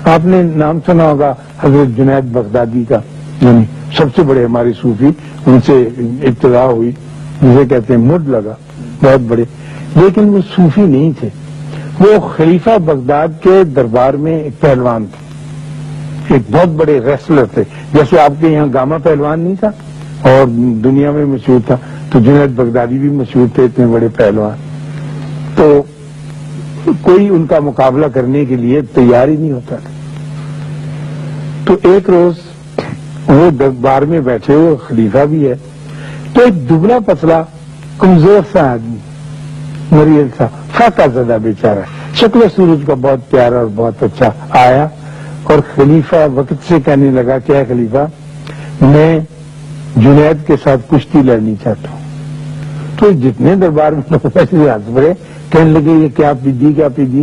آپ نے نام سنا ہوگا حضرت جنید بغدادی کا، یعنی سب سے بڑے ہمارے صوفی، ان سے ابتدا ہوئی، جسے کہتے ہیں مڈ لگا، بہت بڑے، لیکن وہ صوفی نہیں تھے، وہ خلیفہ بغداد کے دربار میں ایک پہلوان تھے، ایک بہت بڑے ریسلر تھے، جیسے آپ کے یہاں گاما پہلوان نہیں تھا اور دنیا میں مشہور تھا، تو جنید بغدادی بھی مشہور تھے، اتنے بڑے پہلوان، تو کوئی ان کا مقابلہ کرنے کے لیے تیار ہی نہیں ہوتا تھا۔ تو ایک روز وہ دربار میں بیٹھے ہوئے، خلیفہ بھی ہے، تو ایک دبلا پتلا کمزور سا آدمی، مریض سا، فاقہ زدہ بیچارہ، شکل و صورت کا بہت پیارا اور بہت اچھا، آیا اور خلیفہ وقت سے کہنے لگا کہ اے خلیفہ، میں جنید کے ساتھ کشتی لڑنی چاہتا ہوں۔ تو جتنے دربار میں لوگ ایسے ہاتھ بڑے، کہنے لگے یہ کیا پیدی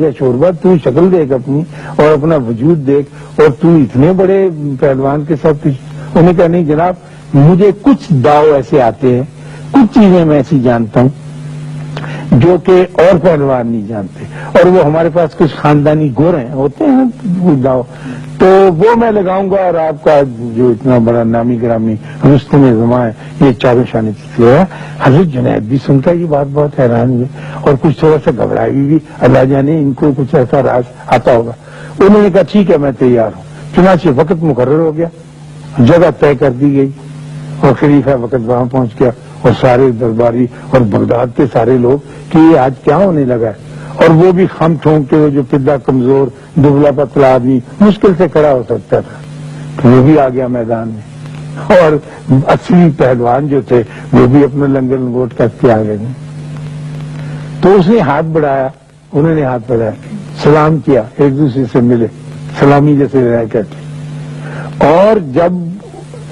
کا شوربہ، تو شکل دیکھ اپنی اور اپنا وجود دیکھ، اور تو اتنے بڑے پہلوان کے ساتھ انہیں کہا نہیں جناب، مجھے کچھ داؤ ایسے آتے ہیں، کچھ چیزیں میں ایسی جانتا ہوں جو کہ اور پہلوان نہیں جانتے، اور وہ ہمارے پاس کچھ خاندانی گورے ہوتے ہیں کچھ داؤ، تو وہ میں لگاؤں گا، اور آپ کا جو اتنا بڑا نامی گرامی رستم زماں ہے یہ چاروں شانے چیزیں ہے۔ حضرت جنید بھی سنتا یہ بات بہت حیران ہوئے اور کچھ تھوڑا سا گھبرائی بھی، اللہ جانے ان کو کچھ ایسا راز آتا ہوگا۔ انہوں نے کہا ٹھیک ہے میں تیار ہوں، چنانچہ وقت مقرر ہو گیا، جگہ طے کر دی گئی، اور خلیفہ وقت وہاں پہنچ گیا، اور سارے درباری اور بغداد کے سارے لوگ کہ یہ آج کیا ہونے لگا ہے، اور وہ بھی خم ٹھونک کے، جو پدا کمزور دبلا پتلا آدمی مشکل سے کھڑا ہو سکتا تھا، تو وہ بھی آ گیا میدان میں، اور اصلی پہلوان جو تھے وہ بھی اپنا لنگر لنگوٹ کر کے آ گئے۔ تو اس نے ہاتھ بڑھایا، انہوں نے ہاتھ بڑھایا، سلام کیا، ایک دوسرے سے ملے، سلامی جیسے رائے کہتے، اور جب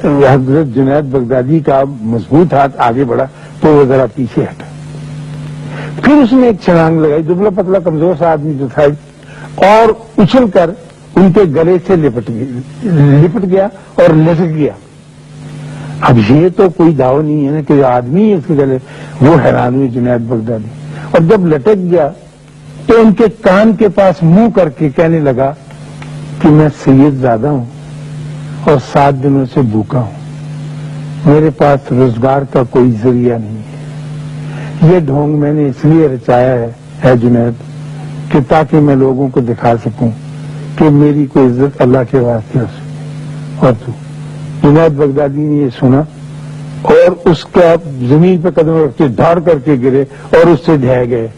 حضرت جنید بغدادی کا مضبوط ہاتھ آگے بڑھا تو وہ ذرا پیچھے ہٹا، پھر اس نے ایک چھلانگ لگائی، دبلا پتلا کمزور سا آدمی جو تھا، اور اچھل کر ان کے گلے سے لپٹ گیا اور لٹک گیا۔ اب یہ تو کوئی داؤ نہیں ہے نا کہ آدمی ہے اس کے گلے، وہ حیران ہوئی جنید بغدادی، اور جب لٹک گیا تو ان کے کان کے پاس منہ کر کے کہنے لگا کہ میں سید زادہ ہوں اور 7 دنوں سے بھوکا ہوں، میرے پاس روزگار کا کوئی ذریعہ نہیں ہے، یہ ڈھونگ میں نے اس لیے رچایا ہے اے جنید کہ تاکہ میں لوگوں کو دکھا سکوں کہ میری کوئی عزت اللہ کے واسطے ہو سکے۔ اور تو جنید بغدادی نے یہ سنا اور اس کا زمین پہ قدم رکھ کے دھاڑ کر کے گرے اور اس سے ڈھہ گئے،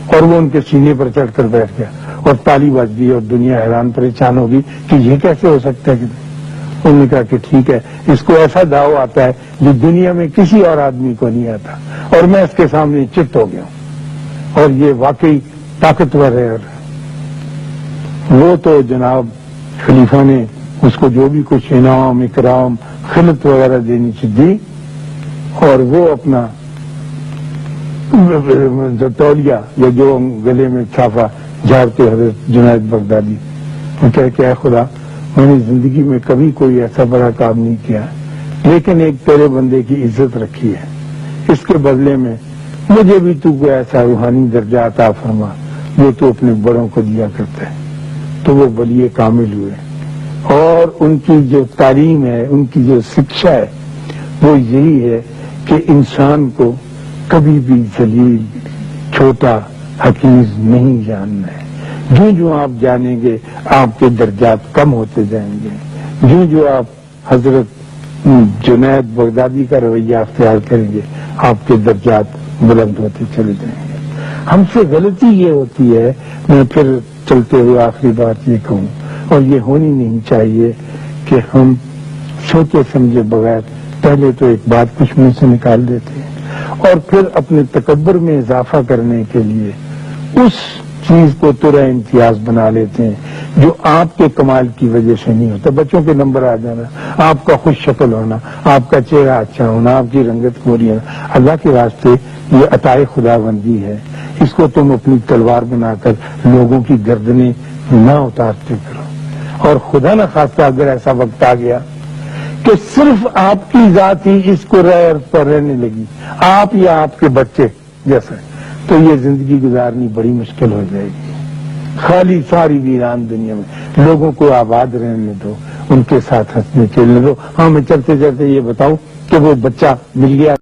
اور وہ ان کے سینے پر چڑھ کر بیٹھ گیا، اور تالی بج دی، اور دنیا حیران پریشان ہوگی کہ یہ کیسے ہو سکتا ہے۔ انہوں نے کہا کہ ٹھیک ہے، اس کو ایسا داؤ آتا ہے جو دنیا میں کسی اور آدمی کو نہیں آتا، اور میں اس کے سامنے چت ہو گیا ہوں، اور یہ واقعی طاقتور ہے۔ وہ تو جناب خلیفہ نے اس کو جو بھی کچھ انعام اکرام خلعت وغیرہ دینی چاہیے دی، اور وہ اپنا تولیہ یا جو گلے میں چھاپا جھاڑتے حضرت جنید بغدادی، وہ کہہ کہ اے خدا، میں نے زندگی میں کبھی کوئی ایسا بڑا کام نہیں کیا، لیکن ایک تیرے بندے کی عزت رکھی ہے، اس کے بدلے میں مجھے بھی تو کوئی ایسا روحانی درجہ عطا فرما جو تو اپنے بڑوں کو دیا کرتا ہے۔ تو وہ ولی کامل ہوئے، اور ان کی جو تعلیم ہے، ان کی جو شکشا ہے، وہ یہی ہے کہ انسان کو کبھی بھی ذلیل، چھوٹا، حقیر نہیں جاننا ہے۔ جو جو آپ جانیں گے آپ کے درجات کم ہوتے جائیں گے، جو جو آپ حضرت جنید بغدادی کا رویہ اختیار کریں گے آپ کے درجات بلند ہوتے چلے جائیں گے۔ ہم سے غلطی یہ ہوتی ہے، میں پھر چلتے ہوئے آخری بات یہ کہوں، اور یہ ہونی نہیں چاہیے کہ ہم سوچے سمجھے بغیر پہلے تو ایک بات کچھ منہ سے نکال دیتے ہیں، اور پھر اپنے تکبر میں اضافہ کرنے کے لیے اس چیز کو ترا امتیاز بنا لیتے ہیں جو آپ کے کمال کی وجہ سے نہیں ہوتا۔ بچوں کے نمبر آ جانا، آپ کا خوش شکل ہونا، آپ کا چہرہ اچھا ہونا، آپ کی رنگت گوری ہونا، اللہ کے واسطے یہ عطائے خدا بندی ہے، اس کو تم اپنی تلوار بنا کر لوگوں کی گردنیں نہ اتارتے کرو۔ اور خدا نہ خواستہ اگر ایسا وقت آ گیا کہ صرف آپ کی ذات ہی اس کو پر رہنے لگی، آپ یا آپ کے بچے جیسا، تو یہ زندگی گزارنی بڑی مشکل ہو جائے گی۔ خالی ساری ویران دنیا میں لوگوں کو آباد رہنے دو، ان کے ساتھ ہنسنے کھیلنے دو. ہاں میں چلتے چلتے یہ بتاؤں کہ وہ بچہ مل گیا